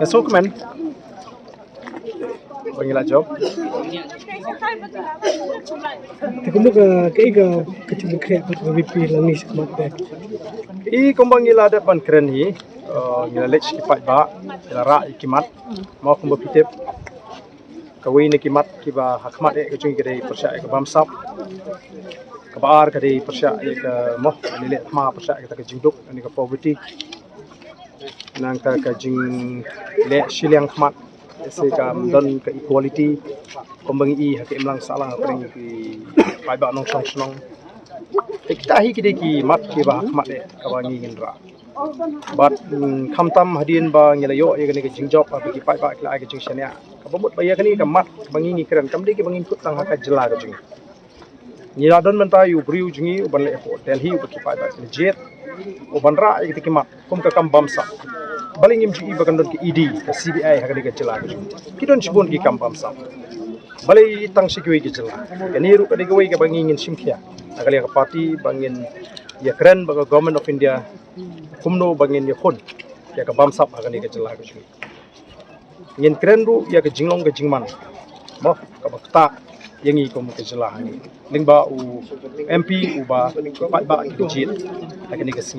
Esok men. Panggil job. Tekumu ke kecil kreat VP lang ni semat back. I kumbang ila depan keren hi. Ila lech kipat ba. Ila ra ikimat. Mau kumba pitip. Kawin ni kimat kiba hakmat e kecung kedai persya ke bamsap. Kebar kedai persya ke moh lilet ma persya kita ke jingduk ni ke poverty. Nang ka jing le siliang khmat se ka don ke equality kumbang I hakim lang salah pring ki pai ba nong song snong. Kita hi kide ki mat ki ba khmat e ka ba ngi ngendra. But khamtam hadin ba ngelayo ye kene ke jingjop ba ki pai ba kla ke jing shania. Ka bomut ba ye kene ka mat bangi ngi keren kam de ki bangi kut tang ha ka jela ka jing. Nila don menta yu briu jingi uban le ko Delhi ba ki pai ba ke jet uban ra ye ki mat kum ka kam bamsa. Baling im ji ba kan don ki ED ka CBI ha ka de ke jela ka jing. Ki don chibon ki kam bamsa. Balai tang sikui ki jela. Kani ru ka de ke ka bangi ngin simkhia. Agak ka party bangin ya keren baga government of India kumno bangin ya khun ya ka bamsap agan ni ka jela ka chu ngin keren ru ya ka jinglong ka jingman mo ka bakta yangi ko mo ka jela hani lingba u MP u ba ba ki jit agan ni ka si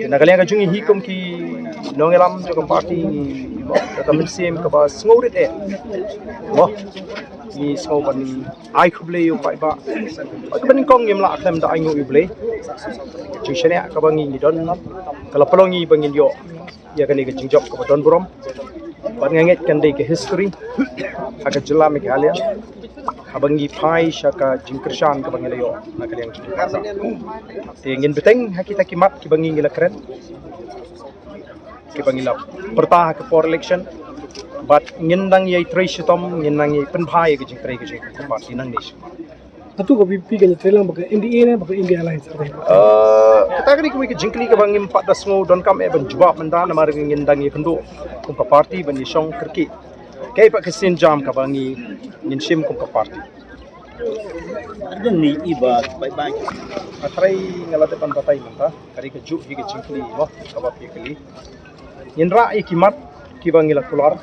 na galia ka jungi hi kom ki nongelam jo ka party mo ka minsim ka ba sngorit e mo ni so ban ai khuble yu pai ba ka ban kong yem la aklem da aingu ible jishania ka bangi ni don kala pelongi bangin yo ya kan ke jingjok ka don burom ban nganget kan dei ke history aga jela me galia abangi pai shaka jingkrshan ka bangi yo na kaliang te ngin beteng hakita kimat ki bangi ngila keren ki bangi la pertah ke for election but ngindang yai trai shitom ngindang yai penphai ke jingkrai ke jing parti nang nish Atu ko VP kan trelang baka NDA ne baka India Alliance ate. Kita kini kami ke jingkli ke bangim 14 ngo don kam e ban jawab menda na mar ngindang ye kendo kum ka parti ban yong kerki kay pa kesin jam ka bangi ngin sim kum ka parti ada ni iba baik-baik atrai ngala depan batai menta kari ke ju hi ke jingkli mo ka ba pikli ngin ra e kimat ki bangila kular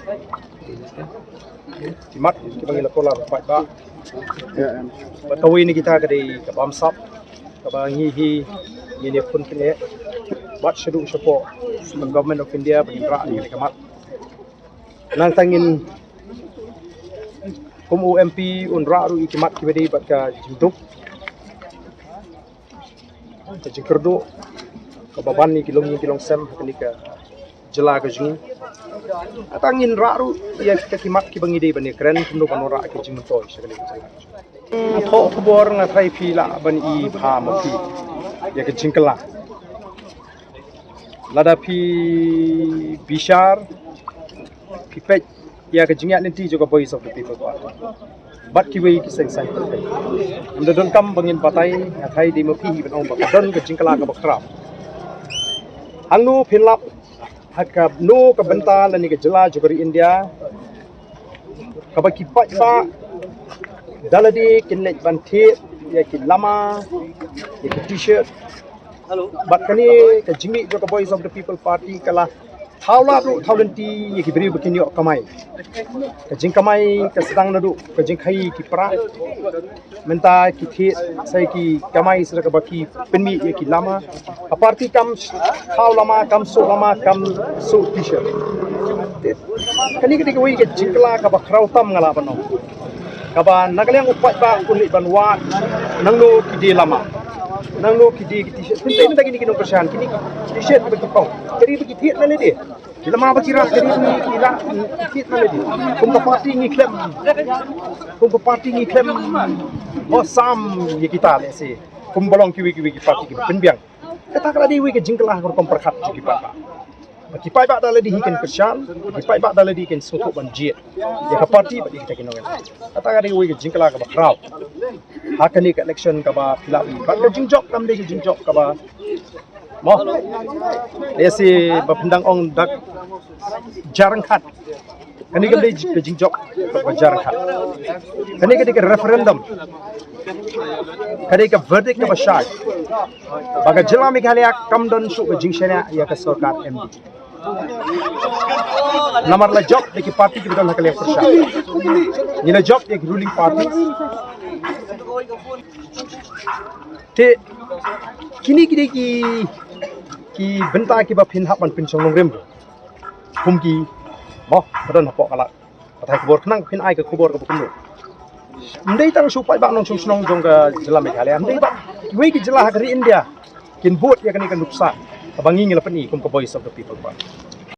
kimat ki bangila kular ba Batawi ni kita kadai ke bamsap ke bangi hi ni pun kene buat sedu support government of India berindra ni kemat nang tangin kum UMP unra ru ikimat kibedi bat ka jinduk ke jingkerdo ke baban ni kilong sem kini ke jela ke jing atangin raru ya kita kimat ki bangi dei bani keren kumno panora ke jing toy sekali tho khobor nga thai phi la ban I pha ma phi ya ke jingkala lada phi bishar phi pet ya ke jingya nanti juga voice of the people bat ki wei ki seng sai amda don kam bangin patai thai di ma phi ban ong ba don ke jingkala ka bakra angnu phinlap hakap no ka benta la ni ke jela jogari India ka ba ki pa daladi kinlet banthi ya ki lama ya ki t-shirt bat kani ka jimi jo ka voice of the people party kala thawla ru thawlanti ya ki bri bakin yo kamai ka jing kamai ka sedang nadu ka jing khai ki pra menta ki thi sai ki kamai sira ka baki penmi ya ki lama a party kam thaw lama kam so t-shirt kani ka dikoi ka jingla ka ba khrau tam ngala bano kaba nagaliang upat ba kulit banwa nangno kidi lama nangno kidi t-shirt pintai nang kini kinong persian kini t-shirt bagi pau jadi bagi thiet na ledi lama bagi rak jadi ni ila thiet na ledi kum ka party ngi klem mo sam ye kita le se kum bolong kiwi ki party ki penbiang kata kala di wi ke jingkelah ko kom perkhat ki pa bagi pai ba dala di hiken persian bagi pai ba dala di ken suku banjir ya ka party bagi kita kinong kata kala di wi ke jingkelah ka ba kraw hakani ka election ka ba philap ba ka jingjok nam de jingjok ka ba mo esi ba pendang ong dak jarang khat kani ka de ke jingjok ka ba jarang khat kani ka de referendum kani ka verdict ka ba shah baga jila Meghalaya kam don su ka jingshana ya ka sarkar MD Namarlah job deki parti kita dah kalian persya. Nila job deki ruling party. Te kini ki benta ki ba pin hak man pin song long rem. Hum ki boh padan hapok kala. Patai kubur kenang pin ai ke kubur ke bukan. Ndai tang supai bak nong sung jong ke jelam Meghalaya. Ndai bak wei ki jelah dari India. Kin buat ya kan ikan nupsa. Abangi ngila peni kum ke voice of the people ba.